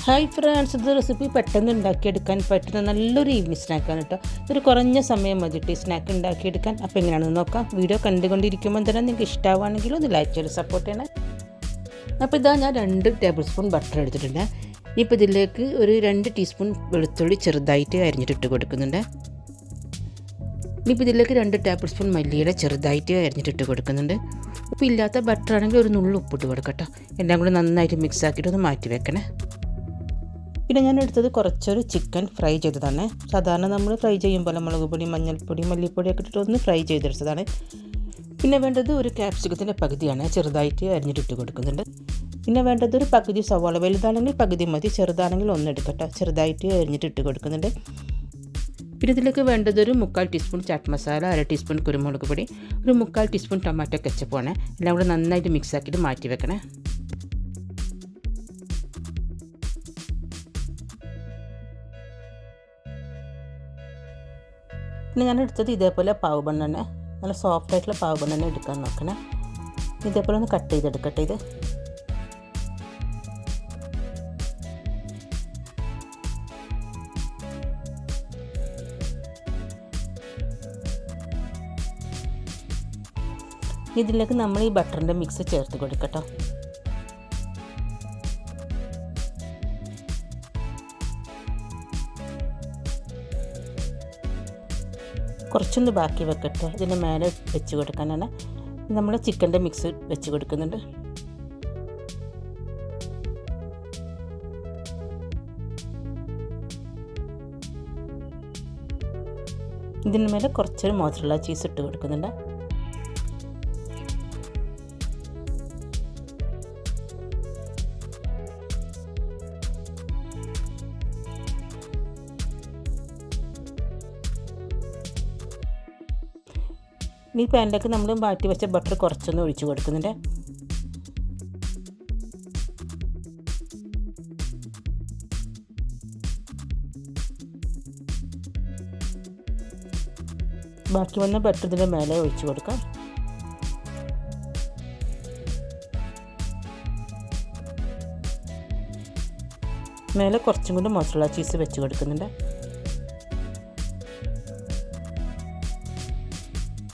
Hi friends, ഇത് recipe പെട്ടെന്ന് ഉണ്ടാക്കിയെടുക്കാൻ പറ്റുന്ന നല്ലൊരു ഈവനിങ് സ്നാക്കാണ് കേട്ടോ. ഇതൊരു കുറഞ്ഞ സമയം മതിട്ട് ഈ സ്നാക്ക് ഉണ്ടാക്കിയെടുക്കാൻ. അപ്പോൾ എങ്ങനെയാണെന്ന് നോക്കാം. വീഡിയോ കണ്ടുകൊണ്ടിരിക്കുമ്പോൾ തന്നെ നിങ്ങൾക്ക് ഇഷ്ടമാവുകയാണെങ്കിൽ ഒന്ന് ലൈക്ക് ചെയ്ത് സപ്പോർട്ട് ചെയ്യണേ. അപ്പോൾ ഇതാ ഞാൻ 2 ടേബിൾ സ്പൂൺ ബട്ടർ എടുത്തിട്ടുണ്ട്. ഇപ്പോൾ ഇതിലേക്ക് ഒരു 2 ടീസ്പൂൺ വെളുത്തുള്ളി ചെറുതായിട്ട് അരിഞ്ഞിട്ട് കൊടുക്കുന്നുണ്ട്. ഇനിയിപ്പോൾ ഇതിലേക്ക് 2 ടേബിൾ സ്പൂൺ മല്ലിയില ചെറുതായിട്ട് അരിഞ്ഞിട്ട് കൊടുക്കുന്നുണ്ട്. ഉപ്പില്ലാത്ത ബട്ടർ ആണെങ്കിൽ ഒരു നുള്ളു ഉപ്പിട്ട് കൊടുക്കട്ടോ. എല്ലാം കൂടി നന്നായിട്ട് മിക്സ് ആക്കിയിട്ട് ഒന്ന് മാറ്റി വെക്കണേ. പിന്നെ ഞാൻ എടുത്തത് കുറച്ചൊരു ചിക്കൻ ഫ്രൈ ചെയ്തതാണ്. സാധാരണ നമ്മൾ ഫ്രൈ ചെയ്യുമ്പോൾ മുളക് പൊടി, മഞ്ഞൾപ്പൊടി, മല്ലിപ്പൊടിയൊക്കെ ഇട്ടിട്ട് ഒന്ന് ഫ്രൈ ചെയ്തെടുത്തതാണ്. പിന്നെ വേണ്ടത് ഒരു ക്യാപ്സിക്കത്തിൻ്റെ പകുതിയാണ്, ചെറുതായിട്ട് അരിഞ്ഞിട്ട് കൊടുക്കുന്നുണ്ട്. പിന്നെ വേണ്ടത് ഒരു പകുതി സവാള, വലുതാണെങ്കിൽ പകുതി മതി, ചെറുതാണെങ്കിൽ ഒന്നെടുക്കട്ടെ, ചെറുതായിട്ട് അരിഞ്ഞിട്ട് കൊടുക്കുന്നുണ്ട്. പിന്നെ ഇതിലേക്ക് വേണ്ടത് ഒരു 3/4 ടീസ്പൂൺ ചാറ്റ് മസാല, 1/2 ടീസ്പൂൺ കുരുമുളക് പൊടി, ഒരു 3/4 ടീസ്പൂൺ ടൊമാറ്റോ കെച്ചപ്പാണ്. എല്ലാം കൂടെ നന്നായിട്ട് മിക്സ് ആക്കിയിട്ട് മാറ്റി വെക്കണേ. പിന്നെ ഞാൻ എടുത്തത് ഇതേപോലെ പാവ് ബണ്ണെണ്ണ, നല്ല സോഫ്റ്റ് ആയിട്ടുള്ള പാവ് ബണ്ണെണ്ണ എടുക്കാൻ നോക്കണേ. ഇതേപോലെ ഒന്ന് കട്ട് ചെയ്തെടുക്കട്ടെ. ഇതിലേക്ക് നമ്മൾ ഈ ബട്ടറിൻ്റെ മിക്സ് ചേർത്ത് കൊടുക്കട്ടോ. കുറച്ചൊന്ന് ബാക്കി വെക്കട്ടെ. ഇതിൻ്റെ മേലെ വെച്ച് കൊടുക്കാനാണ് നമ്മൾ ചിക്കൻ്റെ മിക്സ് വെച്ച് കൊടുക്കുന്നുണ്ട്. ഇതിന് മേലെ കുറച്ചൊരു മോസറല്ല ചീസ് ഇട്ട് കൊടുക്കുന്നുണ്ട്. ഈ പാനിലേക്ക് നമ്മൾ മാറ്റി വെച്ച ബട്ടർ കുറച്ചൊന്ന് ഒഴിച്ച് കൊടുക്കുന്നുണ്ട്. ബാക്കി വന്ന ബട്ടർ ഇതിൻ്റെ മേലെ ഒഴിച്ച് കൊടുക്കാം. മേലെ കുറച്ചും കൂടി മസാല ചീസ് വെച്ച് കൊടുക്കുന്നുണ്ട്.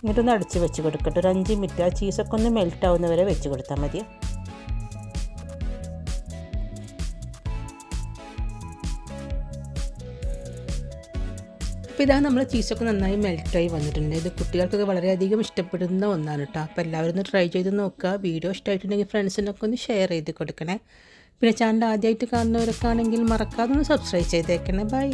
എന്നിട്ടൊന്ന് അടിച്ച് വെച്ച് കൊടുക്കട്ടെ. ഒരു 5 മിനിറ്റ് ആ ചീസൊക്കെ ഒന്ന് മെൽറ്റ് ആവുന്നവരെ വെച്ച് കൊടുത്താൽ മതി. അപ്പോൾ ഇതാണ് നമ്മൾ ചീസൊക്കെ നന്നായി മെൽറ്റായി വന്നിട്ടുണ്ട്. ഇത് കുട്ടികൾക്കൊക്കെ വളരെയധികം ഇഷ്ടപ്പെടുന്ന ഒന്നാണ് കേട്ടോ. അപ്പോൾ എല്ലാവരും ഒന്ന് ട്രൈ ചെയ്ത് നോക്കുക. വീഡിയോ ഇഷ്ടമായിട്ടുണ്ടെങ്കിൽ ഫ്രണ്ട്സിനൊക്കെ ഒന്ന് ഷെയർ ചെയ്ത് കൊടുക്കണേ. പിന്നെ ചാനൽ ആദ്യമായിട്ട് കാണുന്നവരൊക്കെ ആണെങ്കിൽ മറക്കാതെ ഒന്ന് സബ്സ്ക്രൈബ് ചെയ്തേക്കണേ. ബൈ.